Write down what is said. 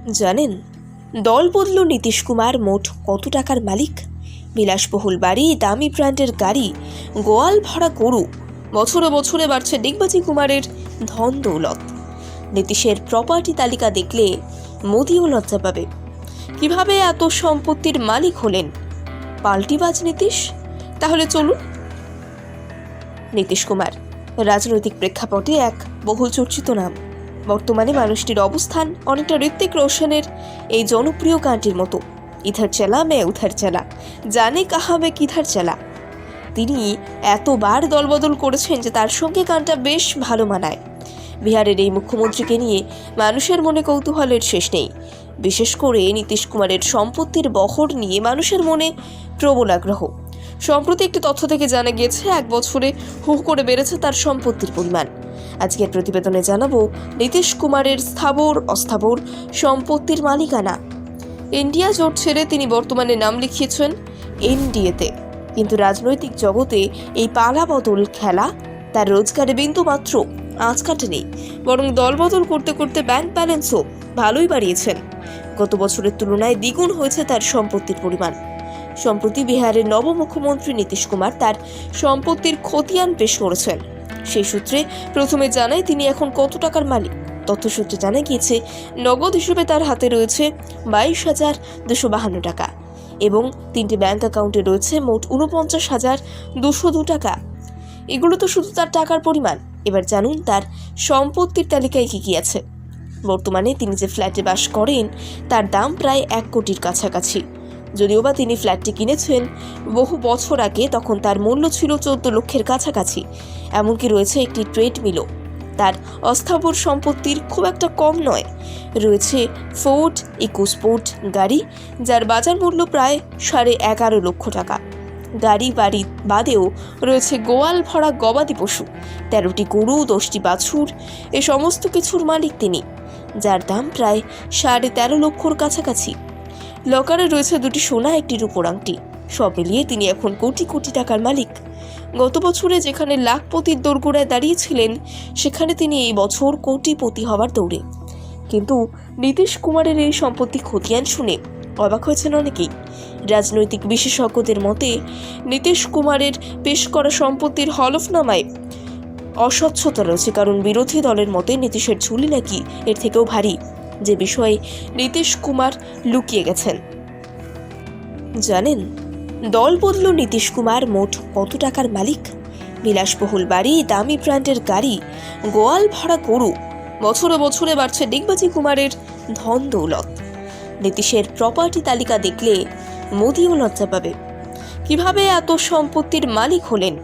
জানেন, দল বদল নীতিশ কুমার মোট কত টাকার মালিক? বিলাসবহুল বাড়ি, দামি ব্র্যান্ডের গাড়ি, গোয়াল ভরা গরু, বছরে বছরে বাড়ছে ডিগবাজি কুমারের ধন দৌলত। নীতিশের প্রপার্টি তালিকা দেখলে মোদিও লজ্জা পাবে। কিভাবে এত সম্পত্তির মালিক হলেন পাল্টিবাজ নীতিশ? তাহলে চলুন। নীতিশ কুমার রাজনৈতিক প্রেক্ষাপটে এক বহুল চর্চিত নাম। বর্তমানে মানুষটির অবস্থান অনেকটা ঋত্বিক রোশনের এই জনপ্রিয় গানটির মতো, ইধার চালা মে উধার চালা, জানে কাহা মে কিধার চালা। তিনি এতবার দলবদল করেছেন যে তার সঙ্গে গানটা বেশ ভালো মানায়। বিহারের এই মুখ্যমন্ত্রীকে নিয়ে মানুষের মনে কৌতূহলের শেষ নেই। বিশেষ করে নীতিশ কুমারের সম্পত্তির বহর নিয়ে মানুষের মনে প্রবল আগ্রহ। সম্প্রতি একটি তথ্য থেকে জানা গিয়েছে 1 বছরে হু করে বেড়েছে তার সম্পত্তির পরিমাণ। আজকের প্রতিবেদনে জানাবো নীতিশ কুমারের স্থাবর অস্থাবর সম্পত্তির মালিকানা। ইন্ডিয়া জোট ছেড়ে তিনি বর্তমানে নাম লিখিয়েছেন এনডিএতে। কিন্তু রাজনৈতিক জগতে এই পালা বদল খেলা তার রোজগারে বিন্দু মাত্র আঁচ কাটেনি, বরং দলবদল করতে করতে ব্যাংক ব্যালেন্সও ভালোই বাড়িয়েছেন। গত বছরের তুলনায় দ্বিগুণ হয়েছে তার সম্পত্তির পরিমাণ। সম্প্রতি বিহারের নব মুখ্যমন্ত্রী নীতিশ কুমার তার সম্পত্তির খতিয়ান পেশ করেছেন। সেই সূত্রে প্রথমে জানায় তিনি এখন কত টাকার মালিক। তথ্যসূত্রে জানা গিয়েছে নগদ হিসেবে তার হাতে রয়েছে 22,252 টাকা এবং 3টি ব্যাংক অ্যাকাউন্টে রয়েছে মোট 49,202 টাকা। এগুলো তো শুধু তার টাকার পরিমাণ। এবার জানুন তার সম্পত্তির তালিকায় কি কি আছে। বর্তমানে তিনি যে ফ্ল্যাটে বাস করেন তার দাম প্রায় 1 কোটির কাছাকাছি। যদিও বা তিনি ফ্ল্যাটটি কিনেছেন বহু বছর আগে, তখন তার মূল্য ছিল 14 লক্ষের কাছাকাছি। এমনকি রয়েছে একটি ট্রেডমিলও। তার অস্থাবর সম্পত্তির খুব একটা কম নয়। রয়েছে ফোর্ড ইকোস্পোর্ট গাড়ি, যার বাজার মূল্য প্রায় 11.5 লক্ষ টাকা। গাড়ি বাড়ি বাদেও রয়েছে গোয়াল ভরা গবাদি পশু, 13টি গরু, 10টি বাছুর। এ সমস্ত কিছুর মালিক তিনি, যার দাম প্রায় 13.5 লক্ষর কাছাকাছি। লকারে রয়েছে 2টি সোনা, একটি রূপোর আংটি। সব মিলিয়ে তিনি এখন কোটি কোটি টাকার মালিক। গত বছরে যেখানে লাখপতির দোরগোড়ায় দাঁড়িয়েছিলেন, সেখানে তিনি এই বছর কোটিপতি হওয়ার দৌড়ে। কিন্তু নীতিশ কুমারের এই সম্পত্তি খতিয়ান শুনে অবাক হয়েছেন অনেকেই। রাজনৈতিক বিশেষজ্ঞদের মতে নীতিশ কুমারের পেশ করা সম্পত্তির হলফনামায় অস্বচ্ছতা রয়েছে, কারণ বিরোধী দলের মতে নীতিশের ঝুলি নাকি এর থেকেও ভারী, যে বিষয়ে নীতিশ কুমার লুকিয়ে গেছেন। জানেন, দল বদল নীতিশ কুমার মোট কত টাকার মালিক? বিলাসবহুল বাড়ি, দামি ব্র্যান্ডের গাড়ি, গোয়াল ভরা গরু, বছরে বছরে বাড়ছে ডিগবাজি কুমারের ধন দৌলত। নীতিশের প্রপার্টি তালিকা দেখলে মোদিও লজ্জা পাবে। কিভাবে এত সম্পত্তির মালিক হলেন